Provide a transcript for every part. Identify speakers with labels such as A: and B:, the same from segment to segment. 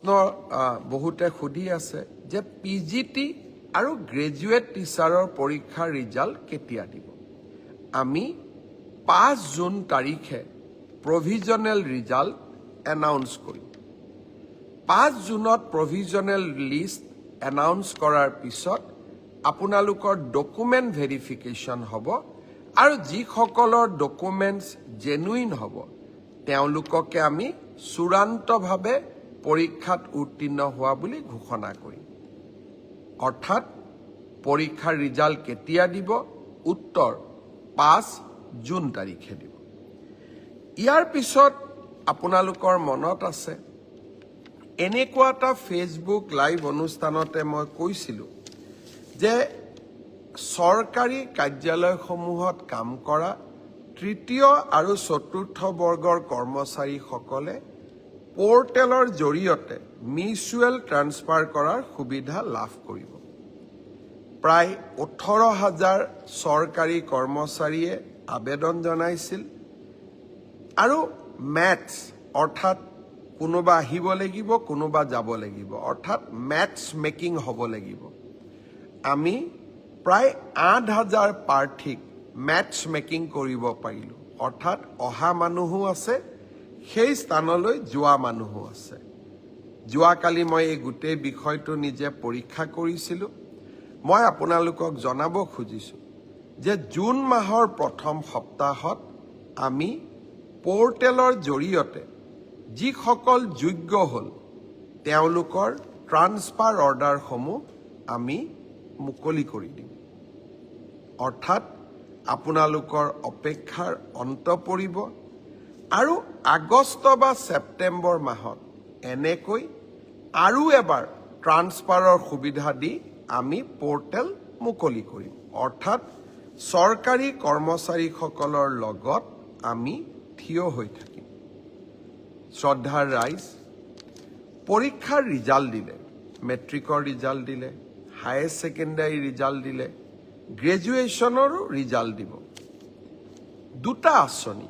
A: বহুতে সুধি আছে যে পিজিটি আৰু গ্ৰেজুৱেট টিচাৰৰ পৰীক্ষাৰ ৰিজাল্ট কেতিয়া দিব। আমি 5 জুন তাৰিখে প্ৰভিজনেল ৰিজাল্ট এনাউন্স কৰিম। 5 জুনত প্ৰভিজনেল লিষ্ট এনাউন্স কৰাৰ পিছত আপোনালোকৰ ডকুমেণ্ট ভেৰিফিকেশ্যন হ'ব আৰু যিসকলৰ ডকুমেণ্টছ জেনুইন হ'ব তেওঁলোককে আমি চূড়ান্তভাৱে পৰীক্ষাত উত্তীৰ্ণ হোৱা বুলি ঘোষণা কৰিম। অৰ্থাৎ পৰীক্ষাৰ ৰিজাল্ট কেতিয়া দিব? উত্তৰ 5 জুন তাৰিখে দিব। ইয়াৰ পিছত আপোনালোকৰ মনত আছে এনেকুৱা এটা ফেচবুক লাইভ অনুষ্ঠানতে মই কৈছিলোঁ যে চৰকাৰী কাৰ্যালয়সমূহত কাম কৰা তৃতীয় আৰু চতুৰ্থ বৰ্গৰ কৰ্মচাৰীসকলে পৰ্টেলৰ জৰিয়তে মিউচুৱেল ট্ৰান্সফাৰ কৰাৰ সুবিধা লাভ কৰিব। প্ৰায় 18,000 চৰকাৰী কৰ্মচাৰীয়ে আবেদন জনাইছিল আৰু মেটছ অৰ্থাৎ কোনোবা আহিব লাগিব, কোনোবা যাব লাগিব, অৰ্থাৎ মেটছ মেকিং হ'ব লাগিব। আমি প্ৰায় 8,000 প্ৰাৰ্থীক মেটছ মেকিং কৰিব পাৰিলোঁ। অৰ্থাৎ অহা মানুহো আছে, সেই স্থানলৈ যোৱা মানুহো আছে। যোৱাকালি মই এই গোটেই বিষয়টো নিজে পৰীক্ষা কৰিছিলোঁ। মই আপোনালোকক জনাব খুজিছোঁ যে জুন মাহৰ প্ৰথম সপ্তাহত আমি পৰ্টেলৰ জৰিয়তে যিসকল যোগ্য হ'ল তেওঁলোকৰ ট্ৰান্সফাৰ অৰ্ডাৰসমূহ আমি মুকলি কৰি দিম। অৰ্থাৎ আপোনালোকৰ অপেক্ষাৰ অন্ত পৰিব আৰু আগষ্ট বা ছেপ্টেম্বৰ মাহত এনেকৈ আৰু এবাৰ ট্ৰান্সফাৰৰ সুবিধা দি আমি পৰ্টেল মুকলি কৰিম। অৰ্থাৎ চৰকাৰী কৰ্মচাৰীসকলৰ লগত আমি থিয় হৈ থাকিম। শ্ৰদ্ধাৰ ৰাইজ, পৰীক্ষাৰ ৰিজাল্ট দিলে, মেট্ৰিকৰ ৰিজাল্ট দিলে, হায়াৰ ছেকেণ্ডাৰী ৰিজাল্ট দিলে, গ্ৰেজুৱেশ্যনৰো ৰিজাল্ট দিব। দুটা আঁচনি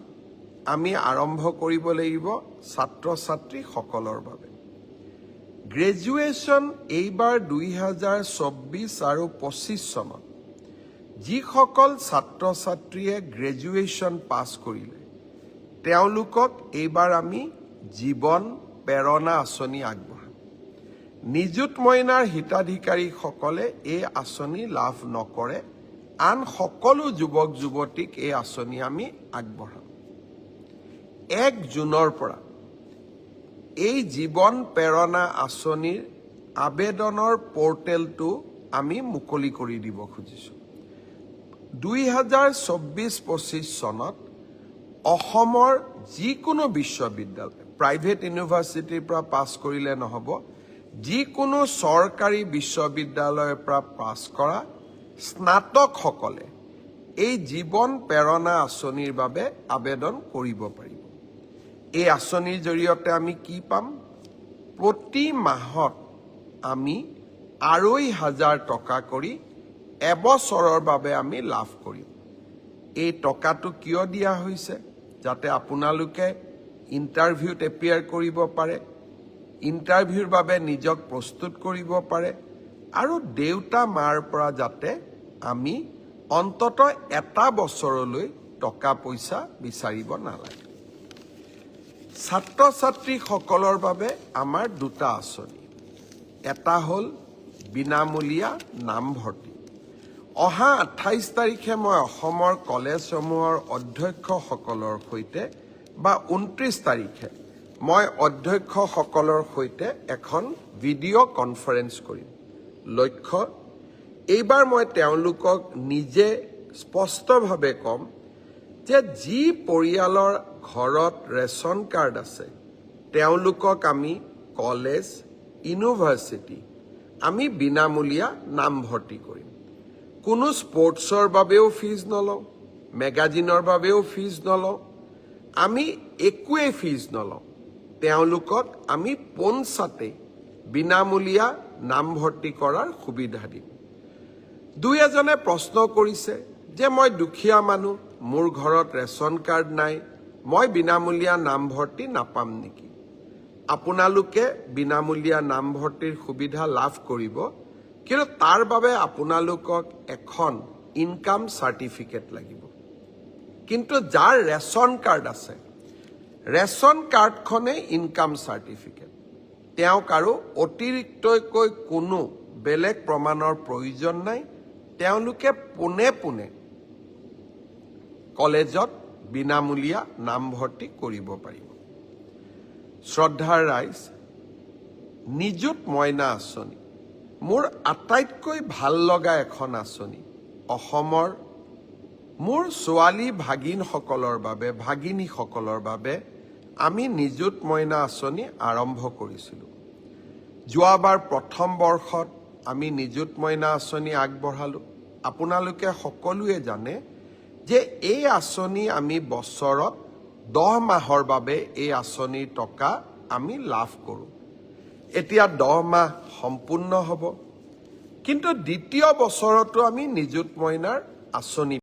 A: আমি আৰম্ভ কৰিব লাগিব ছাত্ৰ ছাত্ৰীসকলৰ বাবে। গ্ৰেজুৱেশ্যন এইবাৰ 2024 আৰু 25 চনত যিসকল ছাত্ৰ ছাত্ৰীয়ে গ্ৰেজুৱেশ্যন পাছ কৰিলে তেওঁলোকক এইবাৰ আমি জীৱন প্ৰেৰণা আঁচনি আগবঢ়াম। নিযুত মইনাৰ হিতাধিকাৰীসকলে এই আঁচনি লাভ নকৰে, আন সকলো যুৱক যুৱতীক এই আঁচনি আমি আগবঢ়াম। 1 জুনৰ পৰা এই জীৱন প্ৰেৰণা আঁচনিৰ আবেদনৰ পৰ্টেলটো আমি মুকলি কৰি দিব খুজিছোঁ। 2024-25 চনত অসমৰ যিকোনো বিশ্ববিদ্যালয়, প্ৰাইভেট ইউনিভাৰ্চিটিৰ পৰা পাছ কৰিলে নহ'ব, যিকোনো চৰকাৰী বিশ্ববিদ্যালয়ৰ পৰা পাছ কৰা স্নাতকসকলে এই জীৱন প্ৰেৰণা আঁচনিৰ বাবে আবেদন কৰিব পাৰিব। এই আঁচনিৰ জৰিয়তে আমি কি পাম? প্ৰতি মাহত আমি 2,500 টকা কৰি এবছৰৰ বাবে আমি লাভ কৰিম। এই টকাটো কিয় দিয়া হৈছে? যাতে আপোনালোকে ইণ্টাৰভিউত এপিয়াৰ কৰিব পাৰে, ইণ্টাৰভিউৰ বাবে নিজক প্ৰস্তুত কৰিব পাৰে আৰু দেউতা মাৰ পৰা যাতে আমি অন্ততঃ এটা বছৰলৈ টকা পইচা বিচাৰিব নালাগে। ছাত্ৰ ছাত্ৰীসকলৰ বাবে আমাৰ দুটা আঁচনি। এটা হ'ল বিনামূলীয়া নামভৰ্তি। অহা 28 তাৰিখে মই অসমৰ কলেজসমূহৰ অধ্যক্ষসকলৰ সৈতে বা 29 তাৰিখে মই অধ্যক্ষসকলৰ সৈতে এখন ভিডিঅ' কনফাৰেন্স কৰিম। লক্ষ্য, এইবাৰ মই তেওঁলোকক নিজে স্পষ্টভাৱে ক'ম যে যি পৰিয়ালৰ ঘৰত ৰেচন কাৰ্ড আছে তেওঁলোকক আমি কলেজ, ইউনিভাৰ্চিটি আমি বিনামূলীয়া নামভৰ্তি কৰিম। কোনো স্পৰ্টছৰ বাবেও ফিজ নলওঁ, মেগাজিনৰ বাবেও ফিজ নলওঁ, আমি একোৱেই ফিজ নলওঁ। তেওঁলোকক আমি পোনছাতে বিনামূলীয়া নামভৰ্তি কৰাৰ সুবিধা দিম। দুই এজনে প্ৰশ্ন কৰিছে যে মই দুখীয়া মানুহ, মোৰ ঘৰত ৰেচন কাৰ্ড নাই, মই বিনামূলীয়া নামভৰ্তি নাপাম নেকি? আপোনালোকে বিনামূলীয়া নামভৰ্তিৰ সুবিধা লাভ কৰিব, কিন্তু তাৰ বাবে আপোনালোকক এখন ইনকাম চাৰ্টিফিকেট লাগিব। কিন্তু যাৰ ৰেচন কাৰ্ড আছে, ৰেচন কাৰ্ডখনেই ইনকাম চাৰ্টিফিকেট। তেওঁক আৰু অতিৰিক্তকৈ কোনো বেলেগ প্ৰমাণৰ প্ৰয়োজন নাই। তেওঁলোকে পোনে পোনে কলেজত বিনামূলীয়া নামভৰ্তি কৰিব পাৰিব। শ্ৰদ্ধাৰ ৰাইজ, নিযুত মইনা আঁচনি মোৰ আটাইতকৈ ভাল লগা এখন আঁচনি। অসমৰ মোৰ ছোৱালী ভাগিনসকলৰ বাবে, ভাগিনীসকলৰ বাবে আমি নিযুত মইনা আঁচনি আৰম্ভ কৰিছিলোঁ। যোৱাবাৰ প্ৰথম বৰ্ষত আমি নিযুত মইনা আঁচনি আগবঢ়ালোঁ। আপোনালোকে সকলোৱে জানে যে এই আঁচনি আমি বছৰত 10 মাহৰ বাবে এই আঁচনিৰ টকা আমি লাভ কৰোঁ। এতিয়া 10 মাহ সম্পূৰ্ণ হ'ব, কিন্তু দ্বিতীয় বছৰতো আমি নিযুত মইনাৰ আঁচনি